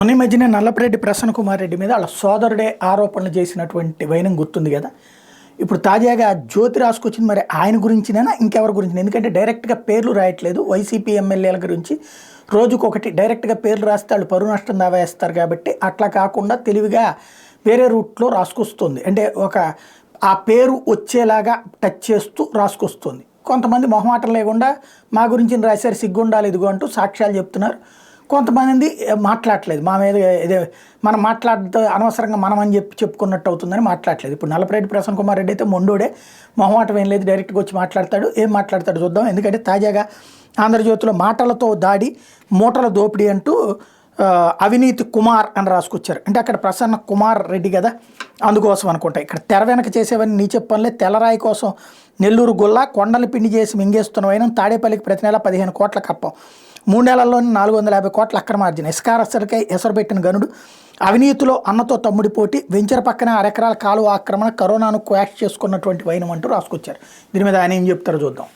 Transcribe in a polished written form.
మొన్న ఈ మధ్యనే నల్లపరెడ్డి ప్రసన్న కుమార్ రెడ్డి మీద వాళ్ళ సోదరుడే ఆరోపణలు చేసినటువంటి వైనం గుర్తుంది కదా. ఇప్పుడు తాజాగా జ్యోతి రాసుకొచ్చింది, మరి ఆయన గురించినేనా ఇంకెవరి గురించి? ఎందుకంటే డైరెక్ట్గా పేర్లు రాయట్లేదు. వైసీపీ ఎమ్మెల్యేల గురించి రోజుకొకటి డైరెక్ట్గా పేర్లు రాస్తే వాళ్ళు పరువు నష్టం దావా వేస్తారు కాబట్టి అట్లా కాకుండా తెలివిగా వేరే రూట్లో రాసుకొస్తుంది. అంటే ఆ పేరు వచ్చేలాగా టచ్ చేస్తూ రాసుకొస్తుంది. కొంతమంది మొహమాటం లేకుండా మా గురించి రాశారు, సిగ్గుండాలి ఇదిగో అంటూ సాక్ష్యాలు చెప్తున్నారు. కొంతమంది మాట్లాడలేదు, మా మీద ఇదే మనం మాట్లాడితే అనవసరంగా మనం అని చెప్పుకున్నట్టు అవుతుందని మాట్లాడలేదు. ఇప్పుడు నల్లపరెడ్డి ప్రసన్న కుమార్ రెడ్డి అయితే మొండోడే, మొహమాటం ఏం లేదు, డైరెక్ట్గా వచ్చి మాట్లాడతాడు. ఏం మాట్లాడతాడు చూద్దాం. ఎందుకంటే తాజాగా ఆంధ్రజ్యోతిలో మాటలతో దాడి మూటల దోపిడీ అంటూ అవినీతి కుమార్ అని రాసుకొచ్చారు. అంటే అక్కడ ప్రసన్న కుమార్ రెడ్డి కదా, అందుకోసం అనుకుంటా. ఇక్కడ తెర వెనక చేసేవన్నీ నీ చెప్పనులే. తెల్లరాయి కోసం నెల్లూరు గుల్లా, కొండలు పిండి చేసి మింగేస్తున్న వైనం, తాడేపల్లికి ప్రతి నెల 15 కోట్ల కప్పం, 3 నెలల్లోనే 450 కోట్ల అక్రమార్జన, ఇసుకారసరికై ఎసరుపెట్టిన గనుడు, అవినీతిలో అన్నతో తమ్ముడి పోటీ, వెంచర్ పక్కనే 6 ఎకరాల కాలువ ఆక్రమణ, కరోనాను క్వాష్ చేసుకున్నటువంటి వైనం అంటూ రాసుకొచ్చారు. దీని మీద ఆయన ఏం చెప్తారో చూద్దాం.